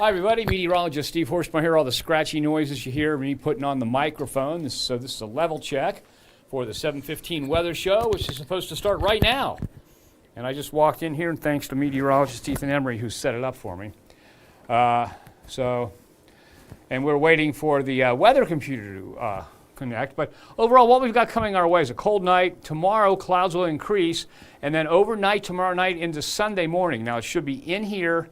Hi, everybody. Meteorologist Steve Horstmeyer here. All the scratchy noises you hear me putting on the microphone. This is a level check for the 7:15 weather show, which is supposed to start right now. And I just walked in here, and thanks to meteorologist Ethan Emery, who set it up for me. And we're waiting for the weather computer to connect. But overall, what we've got coming our way is a cold night. Tomorrow, clouds will increase, and then overnight tomorrow night into Sunday morning. Now, it should be in here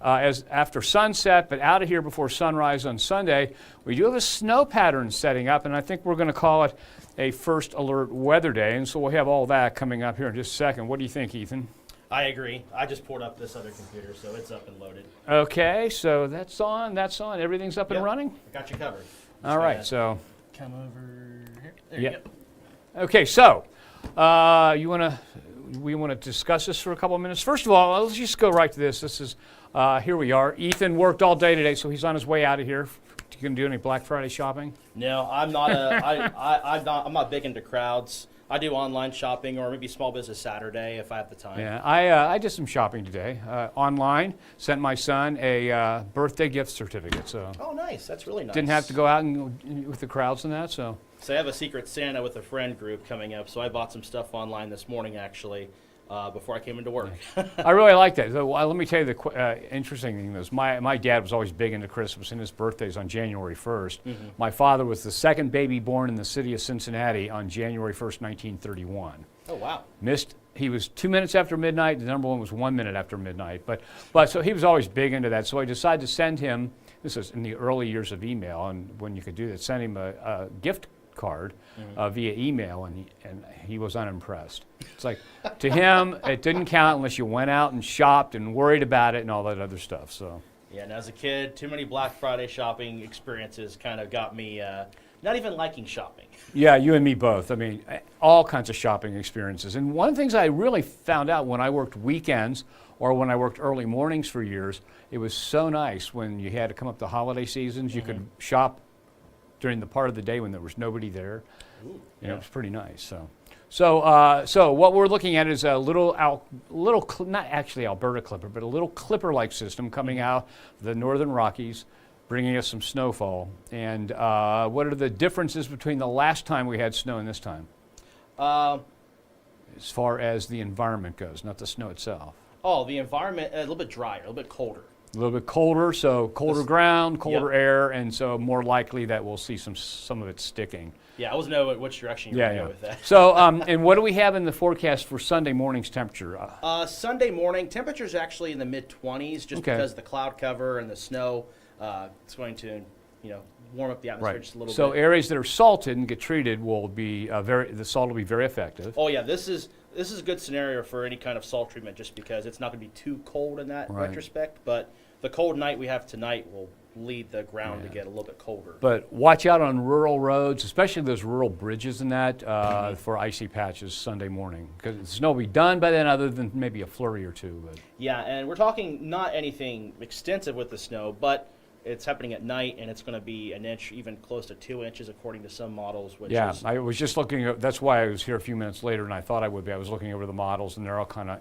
as after sunset, but out of here before sunrise on Sunday. We do have a snow pattern setting up, and I think we're going to call it a first alert weather day, and so we'll have all that coming up here in just a second. What do you think, Ethan? I agree. I just pulled up this other computer, so it's up and loaded. Okay, so that's on, everything's up and running? I got you covered. All right, so. Come over here. There you go. Okay, so we want to discuss this for a couple of minutes. First of all, let's just go right to this. This is, here we are. Ethan worked all day today, so he's on his way out of here. You going to do any Black Friday shopping? No, I'm not. I'm not big into crowds. I do online shopping or maybe small business Saturday if I have the time. Yeah, I did some shopping today online. Sent my son a birthday gift certificate. So. Oh, nice. That's really nice. Didn't have to go out and with the crowds and that. So I have a Secret Santa with a friend group coming up. So I bought some stuff online this morning actually. Before I came into work. I really like that. So, let me tell you the interesting thing is my dad was always big into Christmas, and his birthday's on January 1st. Mm-hmm. My father was the second baby born in the city of Cincinnati on January 1st, 1931. Oh, wow. He was 2 minutes after midnight. The number one was 1 minute after midnight. But so he was always big into that. So I decided to send him, this was in the early years of email, and when you could do that, send him a gift card via email, and he was unimpressed. It's like, to him, it didn't count unless you went out and shopped and worried about it and all that other stuff. So. Yeah, and as a kid, too many Black Friday shopping experiences kind of got me not even liking shopping. Yeah, you and me both. I mean, all kinds of shopping experiences. And one of the things I really found out when I worked weekends or when I worked early mornings for years, it was so nice when you had to come up to holiday seasons. You could shop during the part of the day when there was nobody there. Ooh, it was pretty nice. So what we're looking at is a not actually Alberta Clipper, but a little Clipper-like system coming out of the northern Rockies, bringing us some snowfall. And what are the differences between the last time we had snow and this time? As far as the environment goes, not the snow itself. Oh, the environment, a little bit drier, a little bit colder. A little bit colder, so colder ground, colder air, and so more likely that we'll see some of it sticking. Yeah, I wasn't know which direction you're going to go with that. So, and what do we have in the forecast for Sunday morning's temperature? Sunday morning, temperature's actually in the mid-20s just because of the cloud cover and the snow. It's going to, warm up the atmosphere just a little bit. So areas that are salted and get treated will be the salt will be very effective. Oh yeah, this is a good scenario for any kind of salt treatment just because it's not going to be too cold in that retrospect. But the cold night we have tonight will lead the ground to get a little bit colder. But watch out on rural roads, especially those rural bridges and that, for icy patches Sunday morning. Because the snow will be done by then other than maybe a flurry or two. But. Yeah, and we're talking not anything extensive with the snow, but it's happening at night, and it's going to be an inch, even close to 2 inches, according to some models. I was just looking. That's why I was here a few minutes later, and I thought I would be. I was looking over the models, and they're all kind of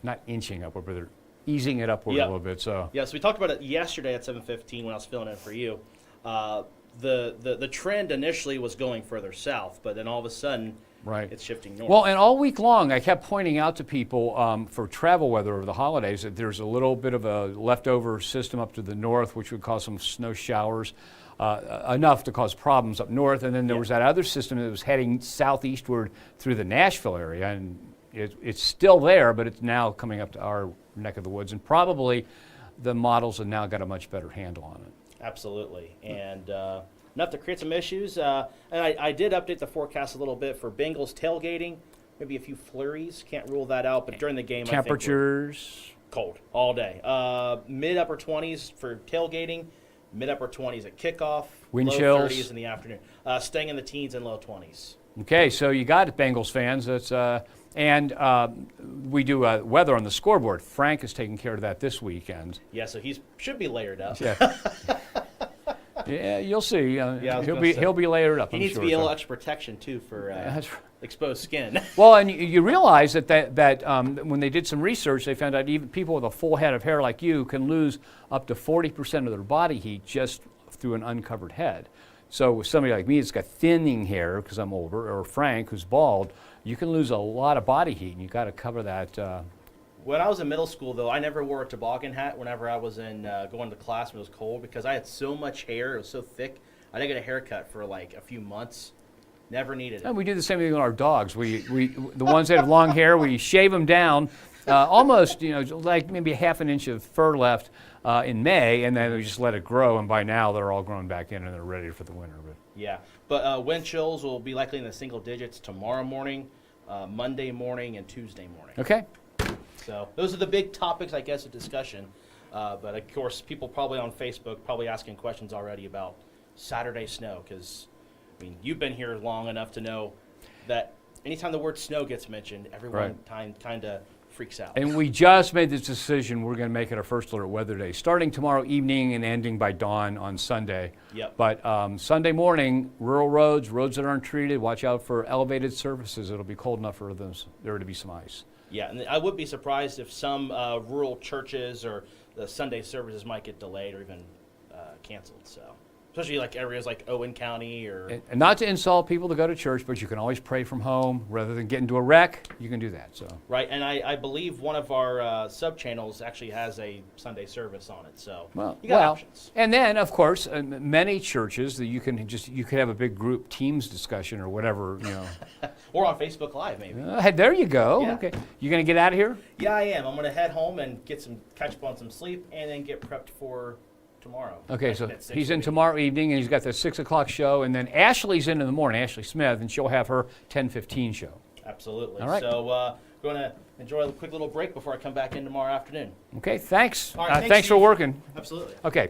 not inching upward, but they're easing it upward a little bit. So so we talked about it yesterday at 7:15 when I was filling in for you. The trend initially was going further south, but then all of a sudden. Right. It's shifting north. Well, and all week long, I kept pointing out to people for travel weather over the holidays that there's a little bit of a leftover system up to the north, which would cause some snow showers, enough to cause problems up north. And then there was that other system that was heading southeastward through the Nashville area. And it's still there, but it's now coming up to our neck of the woods. And probably the models have now got a much better handle on it. Absolutely. And enough to create some issues. And I did update the forecast a little bit for Bengals tailgating. Maybe a few flurries. Can't rule that out. But during the game, temperatures cold all day. Mid-upper 20s for tailgating. Mid-upper 20s at kickoff. Wind low chills. 30s in the afternoon. Staying in the teens and low 20s. Okay, so you got it, Bengals fans. That's and we do weather on the scoreboard. Frank is taking care of that this weekend. Yeah, so he should be layered up. Yeah. Yeah, you'll see. Yeah, I was gonna say. he'll be layered up. He I'm needs sure, to be a so. little extra protection too for That's right. exposed skin. Well, and you realize that when they did some research, they found out even people with a full head of hair like you can lose up to 40% of their body heat just through an uncovered head. So with somebody like me that's got thinning hair because I'm older, or Frank who's bald, you can lose a lot of body heat, and you got to cover that. When I was in middle school, though, I never wore a toboggan hat whenever I was going to class when it was cold because I had so much hair. It was so thick. I didn't get a haircut for like a few months. Never needed it. And we do the same thing with our dogs. We the ones that have long hair, we shave them down, almost like maybe a half an inch of fur left in May, and then we just let it grow. And by now they're all grown back in and they're ready for the winter. Yeah, but wind chills will be likely in the single digits tomorrow morning, Monday morning, and Tuesday morning. Okay. So those are the big topics, I guess, of discussion. But of course, people probably on Facebook probably asking questions already about Saturday snow because, I mean, you've been here long enough to know that anytime the word snow gets mentioned, everyone kind of freaks out. And we just made this decision. We're going to make it our first alert weather day, starting tomorrow evening and ending by dawn on Sunday. Yep. But Sunday morning, rural roads that aren't treated, watch out for elevated surfaces. It'll be cold enough for there to be some ice. Yeah, and I would be surprised if some rural churches or the Sunday services might get delayed or even canceled. So, especially like areas like Owen County or. And not to insult people to go to church, but you can always pray from home rather than get into a wreck. You can do that. So. Right, and I believe one of our sub channels actually has a Sunday service on it. So you got options. And then of course many churches that you could have a big group Teams discussion or whatever Or on Facebook Live, maybe. There you go. Yeah. Okay, you gonna get out of here? Yeah, I am. I'm gonna head home and catch up on some sleep, and then get prepped for tomorrow. Okay, Like so at 6 he's in maybe. tomorrow evening, and he's got the 6 o'clock show, and then Ashley's in the morning, Ashley Smith, and she'll have her 10:15 show. Absolutely. All right. So going to enjoy a quick little break before I come back in tomorrow afternoon. Okay, thanks. All right, Thanks for Steve. working. Absolutely. Okay.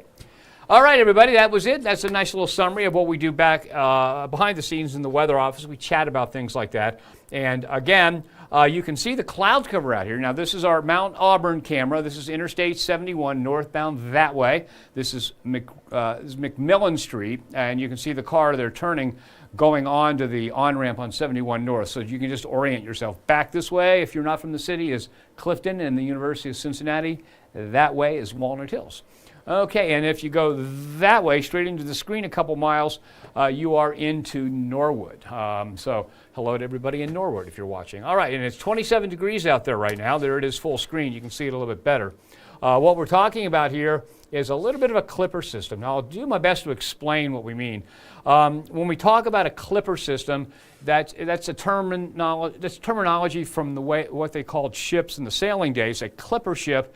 All right, everybody, that was it. That's a nice little summary of what we do back behind the scenes in the weather office. We chat about things like that. And again, you can see the cloud cover out here. Now, this is our Mount Auburn camera. This is Interstate 71 northbound that way. This is McMillan Street, and you can see the car they're turning going on to the on-ramp on 71 North. So you can just orient yourself. Back this way, if you're not from the city, is Clifton and the University of Cincinnati. That way is Walnut Hills. Okay, and if you go that way, straight into the screen a couple miles, you are into Norwood. So hello to everybody in Norwood if you're watching. All right, and it's 27 degrees out there right now. There it is full screen. You can see it a little bit better. What we're talking about here is a little bit of a clipper system. Now, I'll do my best to explain what we mean. When we talk about a clipper system, that's terminology from what they called ships in the sailing days. A clipper ship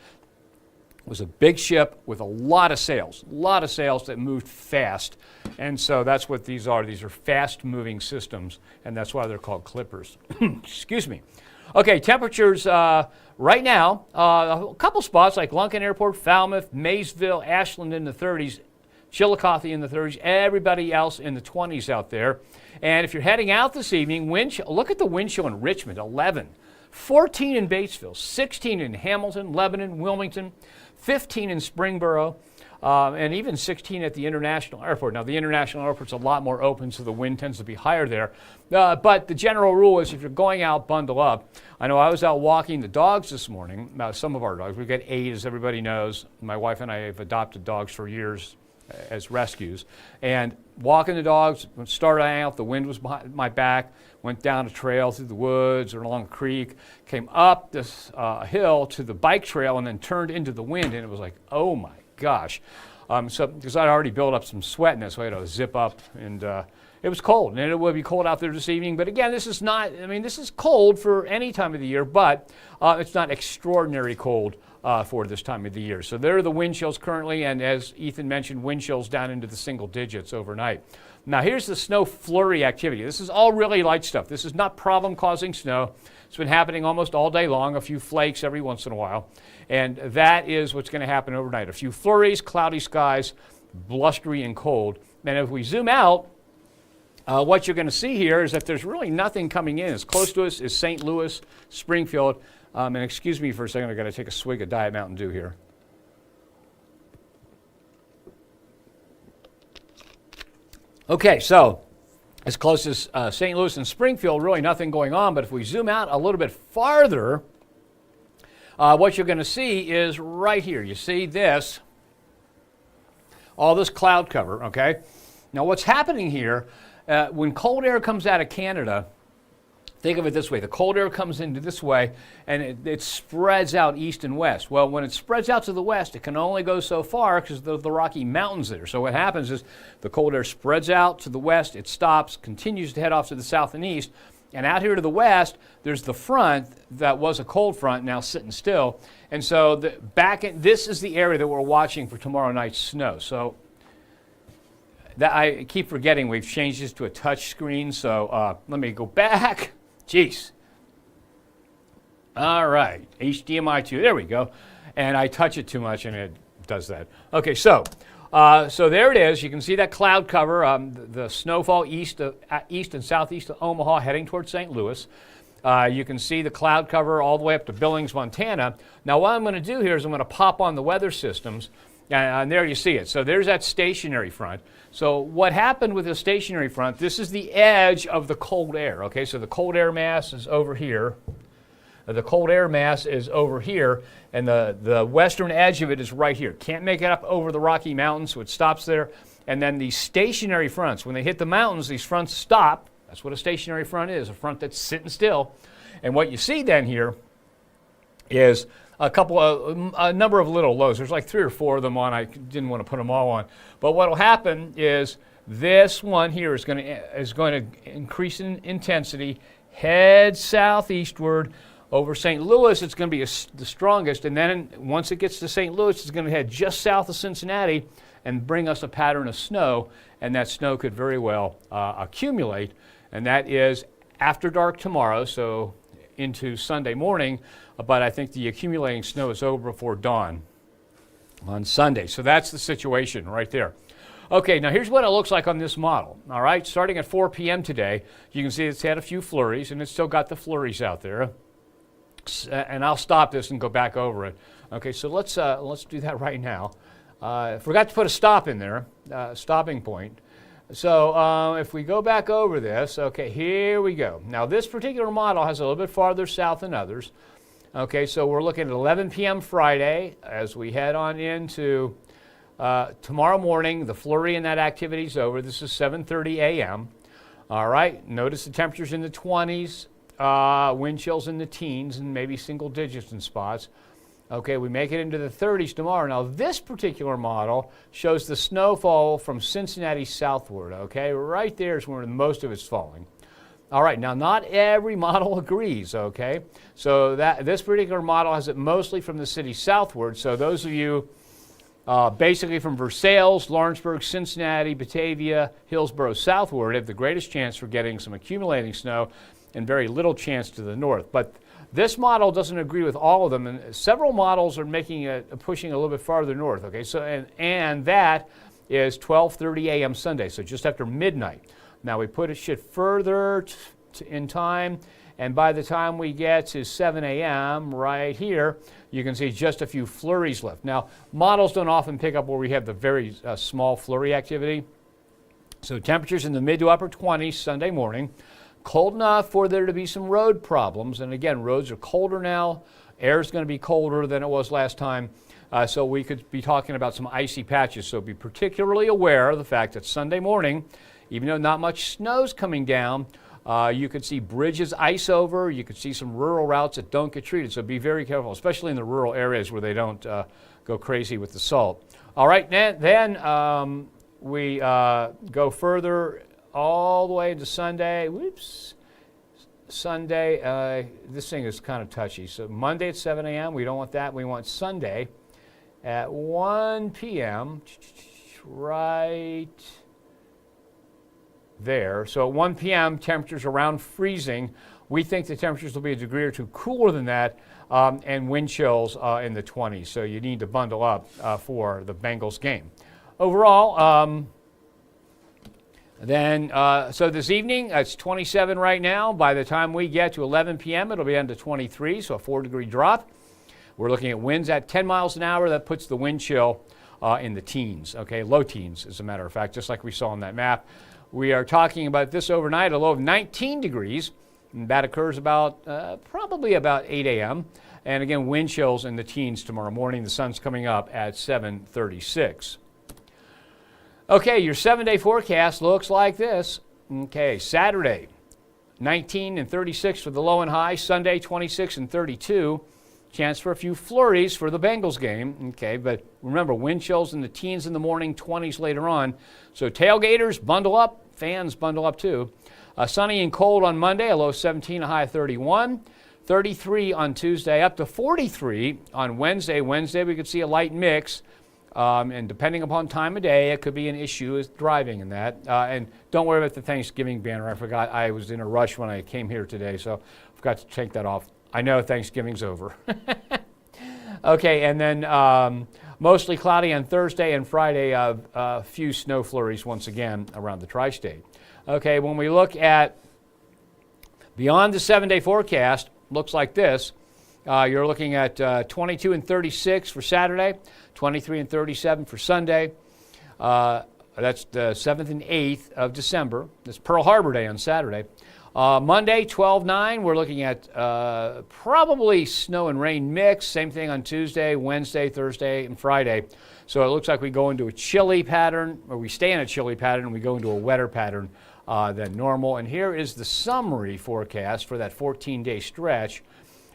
was a big ship with a lot of sails that moved fast. And so that's what these are. These are fast-moving systems, and that's why they're called clippers. Excuse me. Okay, temperatures right now, a couple spots like Lunken Airport, Falmouth, Maysville, Ashland in the 30s, Chillicothe in the 30s, everybody else in the 20s out there. And if you're heading out this evening, look at the wind chill in Richmond, 11. 14 in Batesville, 16 in Hamilton, Lebanon, Wilmington, 15 in Springboro, and even 16 at the International Airport. Now, the International Airport's a lot more open, so the wind tends to be higher there. But the general rule is if you're going out, bundle up. I know I was out walking the dogs this morning, some of our dogs. We've got 8, as everybody knows. My wife and I have adopted dogs for years as rescues. And walking the dogs, started out, the wind was behind my back, went down a trail through the woods or along a creek, came up this hill to the bike trail and then turned into the wind, and it was like, oh my gosh. Because I'd already built up some sweat in this, so I had to zip up, and it was cold, and it will be cold out there this evening. But again, this is cold for any time of the year, but it's not extraordinary cold for this time of the year. So there are the wind chills currently, and as Ethan mentioned, wind chills down into the single digits overnight. Now here's the snow flurry activity. This is all really light stuff. This is not problem-causing snow. It's been happening almost all day long, a few flakes every once in a while. And that is what's going to happen overnight. A few flurries, cloudy skies, blustery and cold. And if we zoom out, what you're going to see here is that there's really nothing coming in. As close to us is St. Louis, Springfield. And excuse me for a second, I've got to take a swig of Diet Mountain Dew here. Okay, so as close as St. Louis and Springfield, really nothing going on. But if we zoom out a little bit farther, what you're going to see is right here. You see this, all this cloud cover, okay? Now what's happening here, when cold air comes out of Canada, think of it this way. The cold air comes into this way, and it spreads out east and west. Well, when it spreads out to the west, it can only go so far because of the Rocky Mountains there. So what happens is the cold air spreads out to the west, it stops, continues to head off to the south and east, and out here to the west, there's the front that was a cold front, now sitting still. And so this is the area that we're watching for tomorrow night's snow. So I keep forgetting we've changed this to a touch screen, so let me go back. Jeez. All right, HDMI 2, there we go. And I touch it too much and it does that. Okay, so there it is. You can see that cloud cover, the snowfall east and southeast of Omaha heading towards St. Louis. You can see the cloud cover all the way up to Billings, Montana. Now what I'm going to do here is I'm going to pop on the weather systems, and there you see it. So there's that stationary front. So what happened with the stationary front, this is the edge of the cold air, okay? So the cold air mass is over here. The cold air mass is over here, and the western edge of it is right here. Can't make it up over the Rocky Mountains, so it stops there. And then these stationary fronts, when they hit the mountains, these fronts stop. That's what a stationary front is, a front that's sitting still. And what you see then here is a number of little lows. There's like 3 or 4 of them on. I didn't want to put them all on. But what will happen is this one here is going to increase in intensity, head southeastward. Over St. Louis, it's going to be the strongest. And then once it gets to St. Louis, it's going to head just south of Cincinnati and bring us a pattern of snow. And that snow could very well accumulate. And that is after dark tomorrow, so into Sunday morning. But I think the accumulating snow is over before dawn on Sunday. So that's the situation right there. Okay, now here's what it looks like on this model. All right, starting at 4 p.m. today, you can see it's had a few flurries, and it's still got the flurries out there. And I'll stop this and go back over it. Okay, so let's do that right now. Forgot to put a stop in there, stopping point. So if we go back over this, okay, here we go. Now this particular model has a little bit farther south than others. Okay, so we're looking at 11 p.m. Friday as we head on into tomorrow morning. The flurry and that activity is over. This is 7:30 a.m. All right, notice the temperatures in the 20s. Wind chills in the teens and maybe single digits in spots. Okay, we make it into the 30s tomorrow. Now, this particular model shows the snowfall from Cincinnati southward. Okay, right there is where most of it's falling. All right, now not every model agrees. Okay, so this particular model has it mostly from the city southward. So those of you basically from Versailles, Lawrenceburg, Cincinnati, Batavia, Hillsborough southward have the greatest chance for getting some accumulating snow, and very little chance to the north. But this model doesn't agree with all of them, and several models are pushing a little bit farther north. Okay, so and that is 12:30 a.m. Sunday, so just after midnight. Now we put it further in time, and by the time we get to 7 a.m. right here, you can see just a few flurries left. Now models don't often pick up where we have the very small flurry activity. So temperatures in the mid to upper 20s Sunday morning. Cold enough for there to be some road problems. And again, roads are colder now. Air is going to be colder than it was last time. So we could be talking about some icy patches. So be particularly aware of the fact that Sunday morning, even though not much snow's coming down, you could see bridges ice over. You could see some rural routes that don't get treated. So be very careful, especially in the rural areas where they don't go crazy with the salt. All right, then we go further all the way into Sunday. Whoops. Sunday, this thing is kind of touchy. So Monday at 7 a.m., we don't want that. We want Sunday at 1 p.m., right there. So at 1 p.m., temperatures around freezing. We think the temperatures will be a degree or two cooler than that, and wind chills in the 20s. So you need to bundle up for the Bengals game. Overall, so this evening, it's 27 right now. By the time we get to 11 p.m., it'll be down to 23, so a 4-degree drop. We're looking at winds at 10 miles an hour. That puts the wind chill in the teens, okay, low teens, as a matter of fact, just like we saw on that map. we are talking about this overnight, a low of 19 degrees. And that occurs about probably about 8 a.m. And again, wind chills in the teens tomorrow morning. The sun's coming up at 7:36. Okay, your 7-day forecast looks like this. Okay, Saturday, 19 and 36 for the low and high. Sunday, 26 and 32. Chance for a few flurries for the Bengals game. Okay, but remember, wind chills in the teens in the morning, 20s later on. So tailgaters, bundle up. Fans, bundle up too. Sunny and cold on Monday, a low of 17, a high of 31. 33 on Tuesday, up to 43 on Wednesday. Wednesday, we could see a light mix. And depending upon time of day, it could be an issue with driving in that. And don't worry about the Thanksgiving banner. I forgot. I was in a rush when I came here today, so I forgot to take that off. I know Thanksgiving's over. Okay, and then mostly cloudy on Thursday and Friday. A few snow flurries once again around the tri-state. Okay, when we look at beyond the 7-day forecast, looks like this. You're looking at 22 and 36 for Saturday, 23 and 37 for Sunday. That's the 7th and 8th of December. That's Pearl Harbor Day on Saturday. Monday, 12-9. We're looking at probably snow and rain mix. Same thing on Tuesday, Wednesday, Thursday, and Friday. So it looks like we go into a chilly pattern, or we stay in a chilly pattern, and we go into a wetter pattern than normal. And here is the summary forecast for that 14-day stretch.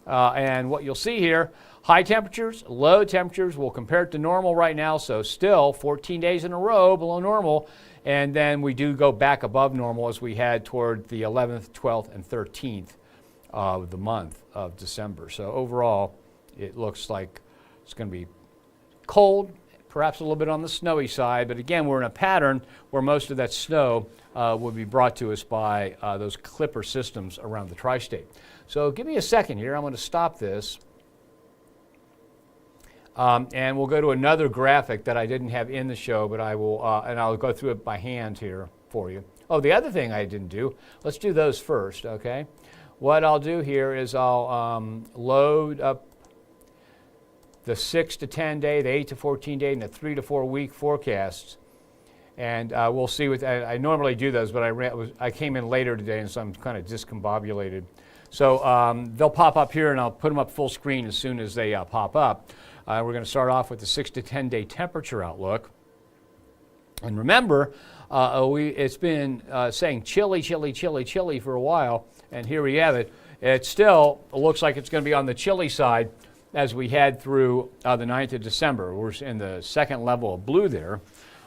And what you'll see here, high temperatures, low temperatures. We'll compare it to normal right now, so still 14 days in a row below normal. And then we do go back above normal as we head toward the 11th, 12th, and 13th of the month of December. So overall, it looks like it's going to be cold, perhaps a little bit on the snowy side. But again, we're in a pattern where most of that snow will be brought to us by those clipper systems around the tri-state. So give me a second here. I'm going to stop this. And we'll go to another graphic that I didn't have in the show, but I will, and I'll go through it by hand here for you. Oh, the other thing I didn't do, let's do those first, okay? What I'll do here is I'll load up the 6 to 10 day, the 8 to 14 day, and the 3 to 4 week forecasts. And we'll see what, I normally do those, but I came in later today, and so I'm kind of discombobulated. So they'll pop up here, and I'll put them up full screen as soon as they pop up. We're going to start off with the 6 to 10 day temperature outlook. And remember, it's been saying chilly, chilly, chilly, chilly for a while, and here we have it. It still looks like it's going to be on the chilly side as we head through the 9th of December. We're in the second level of blue there.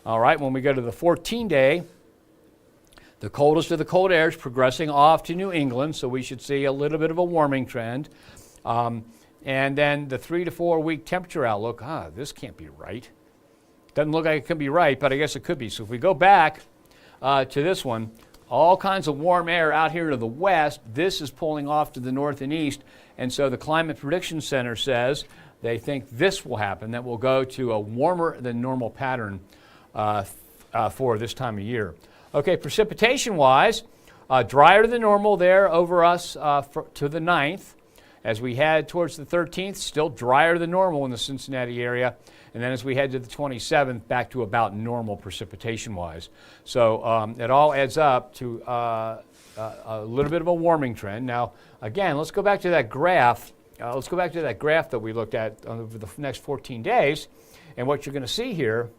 All right, when we go to the 14 day, the coldest of the cold air is progressing off to New England, so we should see a little bit of a warming trend. And then the 3 to 4 week temperature outlook, this can't be right. Doesn't look like it could be right, but I guess it could be. So if we go back to this one, all kinds of warm air out here to the west. This is pulling off to the north and east. And so the Climate Prediction Center says they think this will happen, that we'll go to a warmer than normal pattern for this time of year. Okay, precipitation-wise, drier than normal there over us to the 9th. As we head towards the 13th, still drier than normal in the Cincinnati area. And then as we head to the 27th, back to about normal precipitation-wise. So it all adds up to a little bit of a warming trend. Now, again, let's go back to that graph. Let's go back to that graph that we looked at over the next 14 days. And what you're going to see here,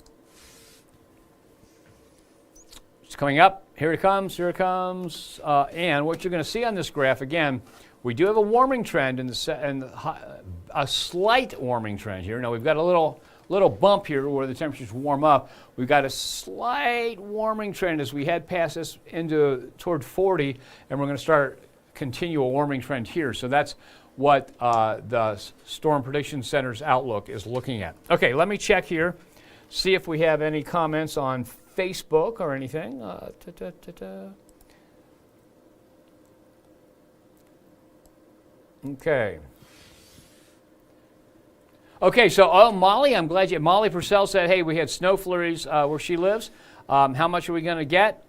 it's coming up. Here it comes, here it comes. And what you're going to see on this graph, again, we do have a warming trend a slight warming trend here. Now we've got a little bump here where the temperatures warm up. We've got a slight warming trend as we head past this toward 40, and we're going to continue a warming trend here. So that's what the Storm Prediction Center's outlook is looking at. Okay, let me check here, see if we have any comments on Facebook or anything. Okay. Okay, so Molly, I'm glad Molly Purcell said, hey, we had snow flurries where she lives. How much are we going to get?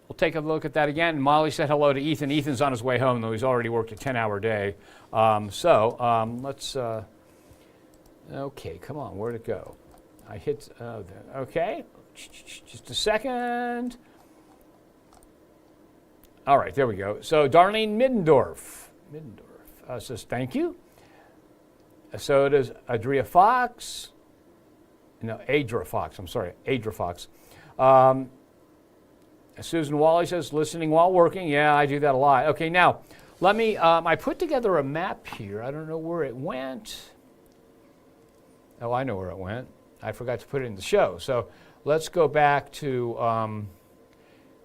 We'll take a look at that again. And Molly said hello to Ethan. Ethan's on his way home, though he's already worked a 10-hour day. Let's, okay, come on, where'd it go? I hit, okay, just a second. All right, there we go. So Darlene Middendorf says thank you. So does Adria Fox. No, Adra Fox. I'm sorry, Adra Fox. Susan Wally says listening while working. Yeah, I do that a lot. Okay, now let me. I put together a map here. I don't know where it went. Oh, I know where it went. I forgot to put it in the show. So let's go back to.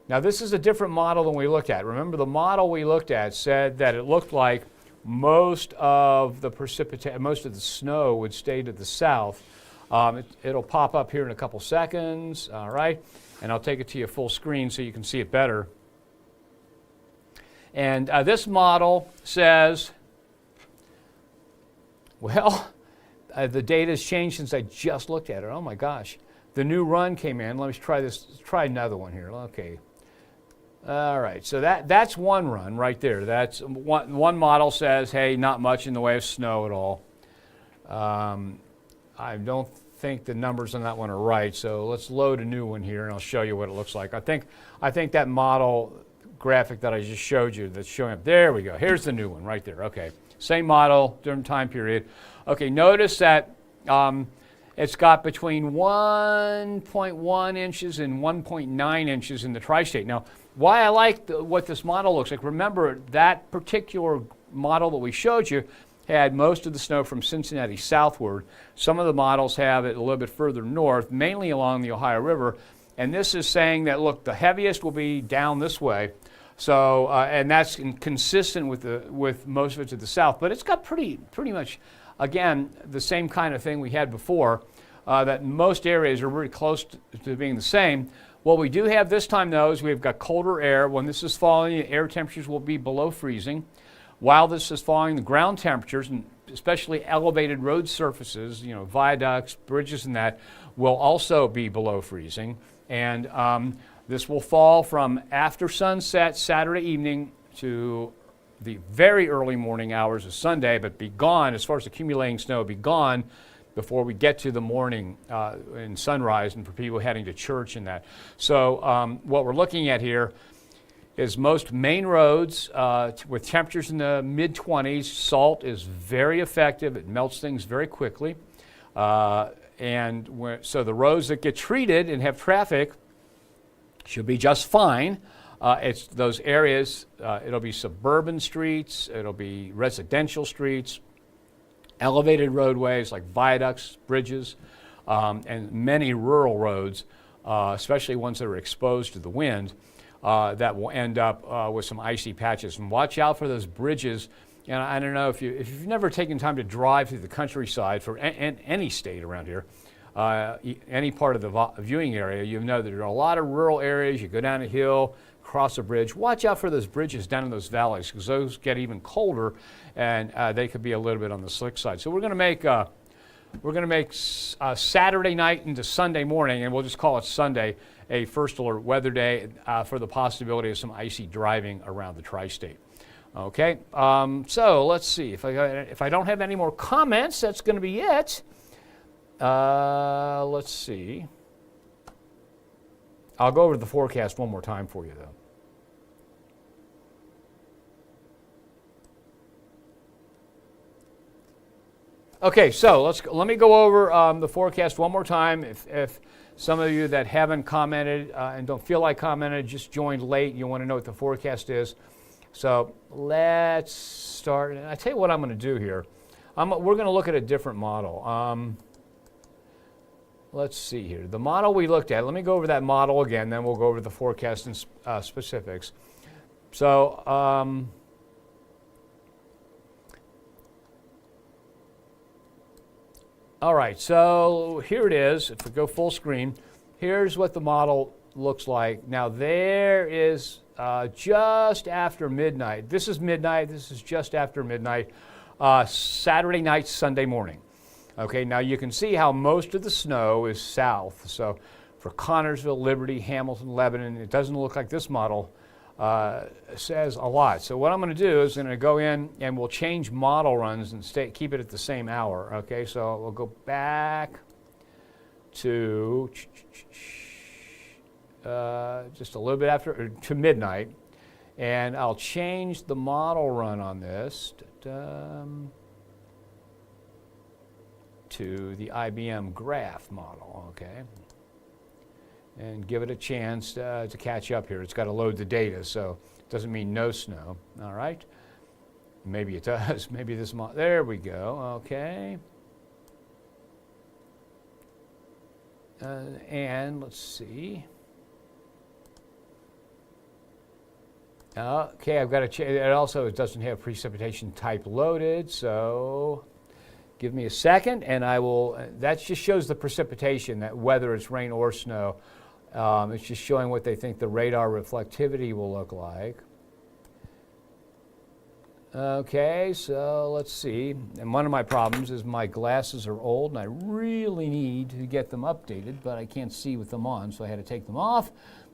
Now this is a different model than we looked at. Remember, the model we looked at said that it looked like most of the snow would stay to the south. It'll pop up here in a couple seconds. All right, and I'll take it to you full screen so you can see it better. And this model says, well, the data has changed since I just looked at it. Oh my gosh, the new run came in. Let me try this. Let's try another one here. Okay. All right, so that's one run right there. That's one model says, hey, not much in the way of snow at all. I don't think the numbers on that one are right, so let's load a new one here and I'll show you what it looks like. I think that model graphic that I just showed you that's showing up, there we go. Here's the new one right there. Okay, same model, different time period. Okay, notice that it's got between 1.1 inches and 1.9 inches in the tri-state. Now, why I like what this model looks like, remember that particular model that we showed you had most of the snow from Cincinnati southward. Some of the models have it a little bit further north, mainly along the Ohio River. And this is saying that, look, the heaviest will be down this way. So, and that's consistent with most of it to the south. But it's got pretty much, again, the same kind of thing we had before, that most areas are really close to being the same. What we do have this time, though, is we've got colder air. When this is falling, the air temperatures will be below freezing. While this is falling, the ground temperatures, and especially elevated road surfaces, viaducts, bridges and that, will also be below freezing. And this will fall from after sunset Saturday evening to the very early morning hours of Sunday, but be gone, as far as accumulating snow, be gone before we get to the morning and sunrise, and for people heading to church and that. So what we're looking at here is most main roads with temperatures in the mid-20s. Salt is very effective. It melts things very quickly. So the roads that get treated and have traffic should be just fine. It's those areas, it'll be suburban streets, it'll be residential streets, elevated roadways like viaducts, bridges, and many rural roads, especially ones that are exposed to the wind, that will end up with some icy patches. And watch out for those bridges. And I don't know if you've never taken time to drive through the countryside for any state around here, any part of the viewing area, you know that there are a lot of rural areas. You go down a hill, cross a bridge. Watch out for those bridges down in those valleys, because those get even colder, and they could be a little bit on the slick side. So we're going to make Saturday night into Sunday morning, and we'll just call it Sunday, a first alert weather day for the possibility of some icy driving around the tri-state. Okay, so let's see. If I don't have any more comments, that's going to be it. Let's see. I'll go over the forecast one more time for you, though. Okay, so let me go over the forecast one more time. If some of you that haven't commented and don't feel like commenting, just joined late, you want to know what the forecast is. So let's start. And I tell you what I'm going to do here. We're going to look at a different model. Let's see here. The model we looked at, let me go over that model again, then we'll go over the forecast and specifics. So, all right, so here it is. If we go full screen, here's what the model looks like. Now there is just after midnight. This is midnight. This is just after midnight. Saturday night, Sunday morning. Okay, now you can see how most of the snow is south. So for Connorsville, Liberty, Hamilton, Lebanon, it doesn't look like this model says a lot. So what I'm going to do is I'm going to go in and we'll change model runs and keep it at the same hour. Okay, so we'll go back to just a little bit after, to midnight. And I'll change the model run on this to the IBM graph model, okay? And give it a chance to catch up here. It's got to load the data, so it doesn't mean no snow, all right? Maybe it does. Maybe this model, there we go, okay. And let's see. Okay, I've got to change. It also doesn't have precipitation type loaded, so give me a second, and I will. That just shows the precipitation, that whether it's rain or snow. It's just showing what they think the radar reflectivity will look like. Okay, so let's see. And one of my problems is my glasses are old, and I really need to get them updated, but I can't see with them on, so I had to take them off.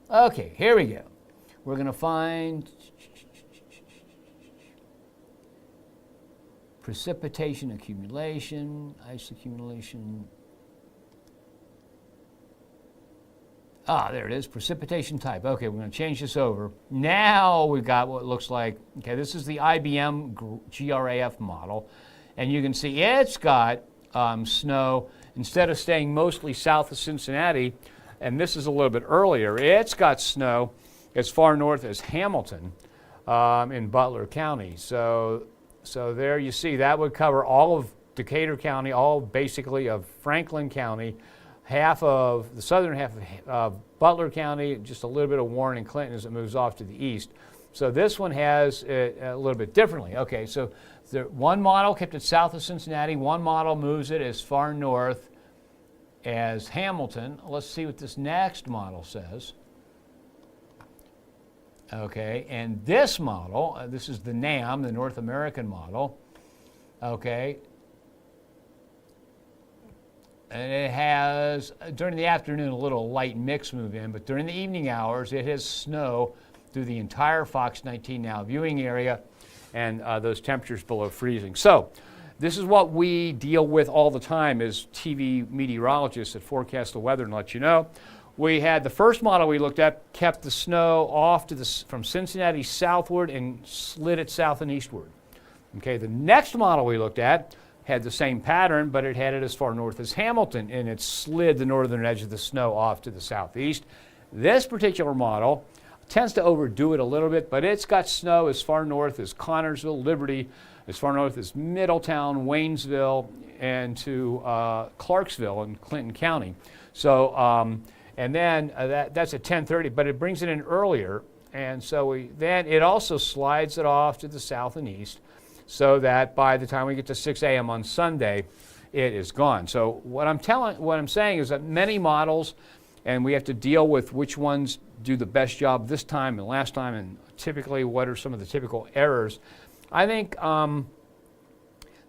Okay, here we go. We're going to find precipitation accumulation, ice accumulation. There it is, precipitation type. Okay, we're going to change this over. Now we've got what looks like, okay, this is the IBM GRAF model, and you can see it's got snow, instead of staying mostly south of Cincinnati, and this is a little bit earlier, it's got snow as far north as Hamilton in Butler County. So there you see, that would cover all of Decatur County, all basically of Franklin County, half of the southern half of Butler County, just a little bit of Warren and Clinton as it moves off to the east. So this one has it a little bit differently. Okay, so one model kept it south of Cincinnati, one model moves it as far north as Hamilton. Let's see what this next model says. Okay, and this model, this is the NAM, the North American model, okay, and it has, during the afternoon, a little light mix move in, but during the evening hours, it has snow through the entire Fox 19 Now viewing area, and those temperatures below freezing. So this is what we deal with all the time as TV meteorologists that forecast the weather and let you know. We had the first model we looked at kept the snow off to from Cincinnati southward and slid it south and eastward. Okay, the next model we looked at had the same pattern, but it had it as far north as Hamilton, and it slid the northern edge of the snow off to the southeast. This particular model tends to overdo it a little bit, but it's got snow as far north as Connorsville, Liberty, as far north as Middletown, Waynesville, and to Clarksville in Clinton County. So, and then that's at 10:30, but it brings it in earlier, and so then it also slides it off to the south and east, so that by the time we get to 6 a.m. on Sunday, it is gone. So what I'm saying is that many models, and we have to deal with which ones do the best job this time and last time, and typically what are some of the typical errors. I think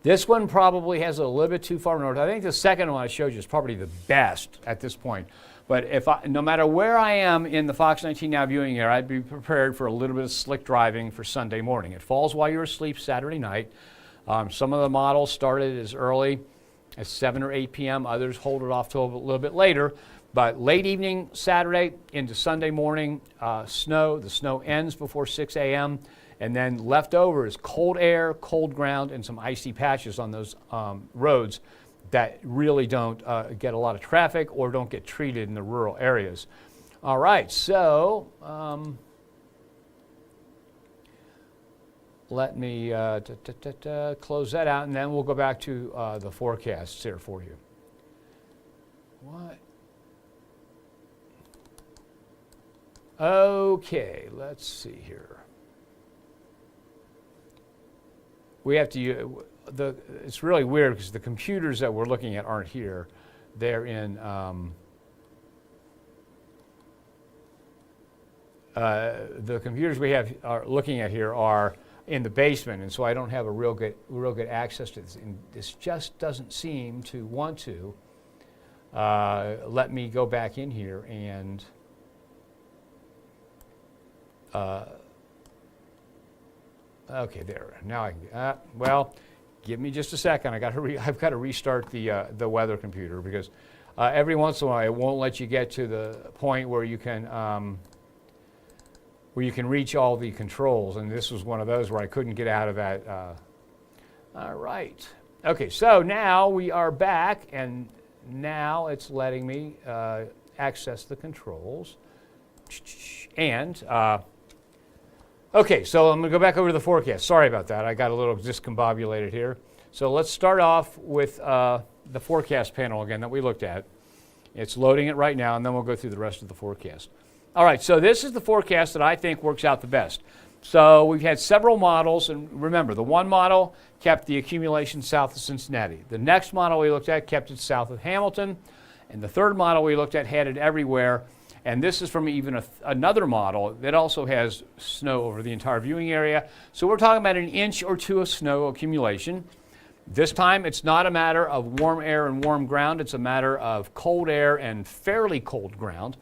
this one probably has a little bit too far north. I think the second one I showed you is probably the best at this point. But no matter where I am in the Fox 19 Now viewing area, I'd be prepared for a little bit of slick driving for Sunday morning. It falls while you're asleep Saturday night. Some of the models started as early as 7 or 8 p.m. Others hold it off till a little bit later. But late evening Saturday into Sunday morning, snow. The snow ends before 6 a.m. And then left over is cold air, cold ground, and some icy patches on those roads that really don't get a lot of traffic or don't get treated in the rural areas. All right, so let me close that out, and then we'll go back to the forecasts here for you. What? Okay, let's see here. We have to it's really weird because the computers that we're looking at aren't here. They're in the computers we are looking at here are in the basement, and so I don't have a real good access to this. And this just doesn't seem to want to let me go back in here and okay, there. Now I can. Well, give me just a second. I've got to restart the weather computer because where you can reach all the controls, and this was one of those where I couldn't get out of that. All right. Okay, so now we are back, and now it's letting me access the controls. And, okay, so I'm going to go back over to the forecast. Sorry about that. I got a little discombobulated here. So let's start off with the forecast panel again that we looked at. It's loading it right now, and then we'll go through the rest of the forecast. All right, so this is the forecast that I think works out the best. So we've had several models, and remember, the one model kept the accumulation south of Cincinnati. The next model we looked at kept it south of Hamilton, and the third model we looked at had it everywhere. And this is from even another model that also has snow over the entire viewing area. So we're talking about 1 inch or 2 of snow accumulation. This time it's not a matter of warm air and warm ground, it's a matter of cold air and fairly cold ground.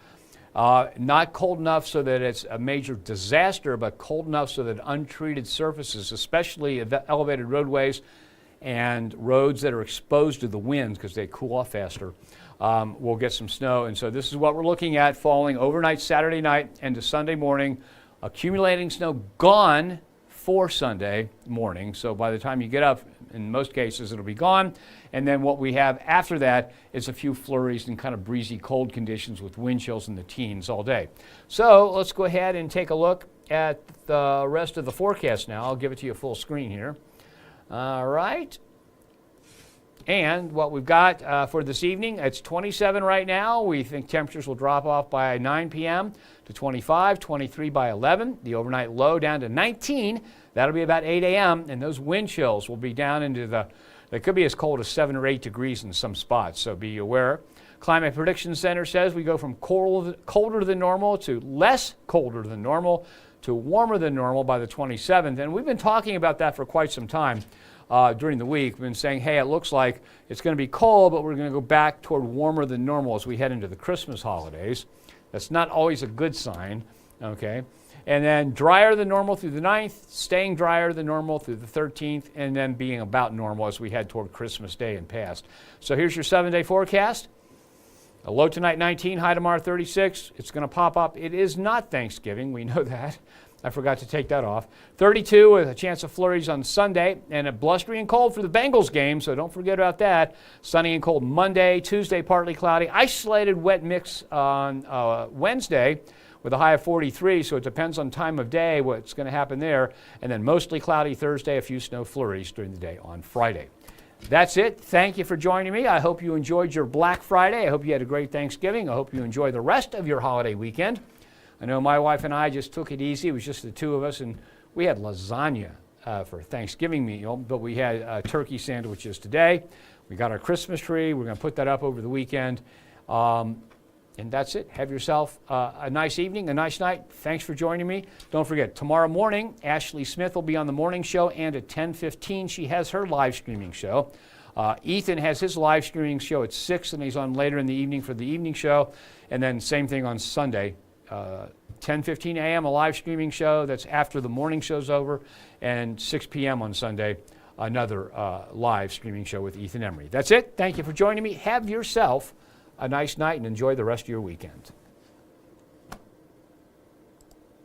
Not cold enough so that it's a major disaster, but cold enough so that untreated surfaces, especially elevated roadways and roads that are exposed to the winds because they cool off faster, will get some snow. And so this is what we're looking at falling overnight Saturday night into Sunday morning, accumulating snow gone for Sunday morning. So by the time you get up, in most cases, it'll be gone. And then what we have after that is a few flurries and kind of breezy cold conditions with wind chills in the teens all day. So let's go ahead and take a look at the rest of the forecast now. I'll give it to you full screen here. All right. And what we've got for this evening, it's 27 right now. We think temperatures will drop off by 9 p.m. to 25, 23 by 11. The overnight low down to 19. That'll be about 8 a.m. And those wind chills will be down into they could be as cold as 7 or 8 degrees in some spots, so be aware. Climate Prediction Center says we go from colder than normal to less colder than normal to warmer than normal by the 27th. And we've been talking about that for quite some time. During the week, we've been saying, hey, it looks like it's going to be cold, but we're going to go back toward warmer than normal as we head into the Christmas holidays. That's not always a good sign, okay? And then drier than normal through the 9th, staying drier than normal through the 13th, and then being about normal as we head toward Christmas Day and past. So here's your 7-day forecast. A low tonight 19, high tomorrow 36. It's going to pop up. It is not Thanksgiving, we know that. I forgot to take that off. 32 with a chance of flurries on Sunday, and a blustery and cold for the Bengals game, so don't forget about that. Sunny and cold Monday, Tuesday partly cloudy, isolated wet mix on Wednesday with a high of 43, so it depends on time of day what's going to happen there, and then mostly cloudy Thursday, a few snow flurries during the day on Friday. That's it. Thank you for joining me. I hope you enjoyed your Black Friday. I hope you had a great Thanksgiving. I hope you enjoy the rest of your holiday weekend. I know my wife and I just took it easy. It was just the two of us, and we had lasagna for Thanksgiving meal, but we had turkey sandwiches today. We got our Christmas tree. We're going to put that up over the weekend. And that's it. Have yourself a nice evening, a nice night. Thanks for joining me. Don't forget, tomorrow morning, Ashley Smith will be on the morning show, and at 10:15, she has her live streaming show. Ethan has his live streaming show at 6, and he's on later in the evening for the evening show. And then same thing on Sunday. 10:15 a.m. a live streaming show that's after the morning show's over, and 6 p.m. on Sunday another live streaming show with Ethan Emery. That's it. Thank you for joining me. Have yourself a nice night and enjoy the rest of your weekend.